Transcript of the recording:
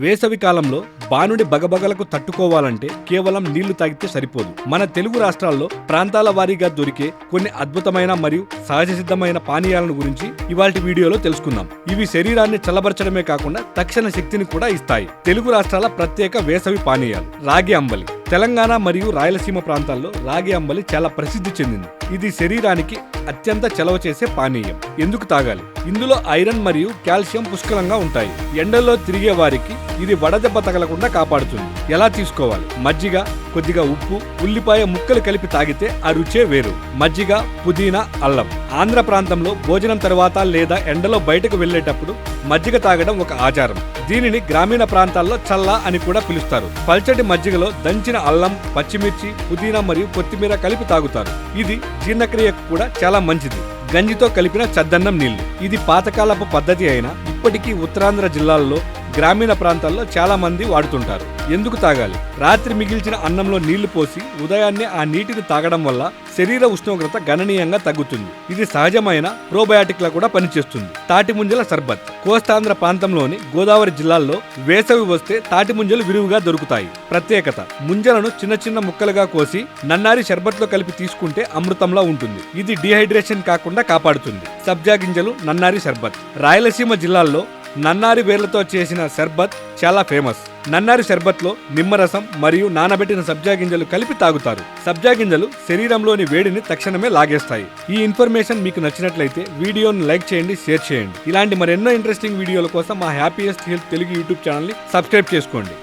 వేసవి కాలంలో బానుడి బగబగలకు తట్టుకోవాలంటే కేవలం నీళ్లు తాగితే సరిపోదు. మన తెలుగు రాష్ట్రాల్లో ప్రాంతాల వారీగా దొరికే కొన్ని అద్భుతమైన మరియు సహజ సిద్ధమైన పానీయాలను గురించి ఇవాల్టి వీడియోలో తెలుసుకుందాం. ఇవి శరీరాన్ని చల్లబరచడమే కాకుండా తక్షణ శక్తిని కూడా ఇస్తాయి. తెలుగు రాష్ట్రాల ప్రత్యేక వేసవి పానీయాలు. రాగి అంబలి. తెలంగాణ మరియు రాయలసీమ ప్రాంతాల్లో రాగి అంబలి చాలా ప్రసిద్ధి చెందింది. ఇది శరీరానికి అత్యంత చలవ చేసే పానీయం. ఎందుకు తాగాలి? ఇందులో ఐరన్ మరియు కాల్షియం పుష్కలంగా ఉంటాయి. ఎండల్లో తిరిగే వారికి ఇది వడదెబ్బ తగలకుండా కాపాడుతుంది. ఎలా తీసుకోవాలి? మజ్జిగ, కొద్దిగా ఉప్పు, ఉల్లిపాయ ముక్కలు కలిపి తాగితే ఆ రుచే వేరు. మజ్జిగ, పుదీనా, అల్లం. ఆంధ్ర ప్రాంతంలో భోజనం తర్వాత లేదా ఎండలో బయటకు వెళ్లేటప్పుడు మజ్జిగ తాగడం ఒక ఆచారం. దీనిని గ్రామీణ ప్రాంతాల్లో చల్లా అని కూడా పిలుస్తారు. పల్చటి మజ్జిగలో దంచిన అల్లం, పచ్చిమిర్చి, పుదీనా మరియు కొత్తిమీర కలిపి తాగుతారు. ఇది జీర్ణక్రియకు కూడా చాలా మంచిది. గంజితో కలిపిన చద్దన్నం నీళ్లు. ఇది పాతకాలపు పద్ధతి అయినా ఇప్పటికీ ఉత్తరాంధ్ర జిల్లాల్లో గ్రామీణ ప్రాంతాల్లో చాలా మంది వాడుతుంటారు. ఎందుకు తాగాలి? రాత్రి మిగిల్చిన అన్నంలో నీళ్లు పోసి ఉదయాన్నే ఆ నీటిని తాగడం వల్ల శరీర ఉష్ణోగ్రత గణనీయంగా తగ్గుతుంది. ఇది సహజమైన ప్రోబయాటిక్ లా కూడా పనిచేస్తుంది. తాటి ముంజల సర్బత్. కోస్తాంధ్ర ప్రాంతంలోని గోదావరి జిల్లాల్లో వేసవి వస్తే తాటి ముంజలు విరివిగా దొరుకుతాయి. ప్రత్యేకత: ముంజలను చిన్న చిన్న ముక్కలుగా కోసి నన్నారి షర్బత్లో కలిపి తీసుకుంటే అమృతంలా ఉంటుంది. ఇది డీహైడ్రేషన్ కాకుండా కాపాడుతుంది. సబ్జా గింజలు నన్నారి షర్బత్. రాయలసీమ జిల్లాల్లో నన్నారి వేర్లతో చేసిన షర్బత్ చాలా ఫేమస్. నన్నారి షర్బత్లో నిమ్మరసం మరియు నానబెట్టిన సబ్జా గింజలు కలిపి తాగుతారు. సబ్జా గింజలు శరీరంలోని వేడిని తక్షణమే లాగేస్తాయి. ఈ ఇన్ఫర్మేషన్ మీకు నచ్చినట్లయితే వీడియోను లైక్ చేయండి, షేర్ చేయండి. ఇలాంటి మరెన్నో ఇంట్రెస్టింగ్ వీడియోల కోసం మా హ్యాపీయెస్ట్ హెల్త్ తెలుగు యూట్యూబ్ ఛానల్ని సబ్స్క్రైబ్ చేసుకోండి.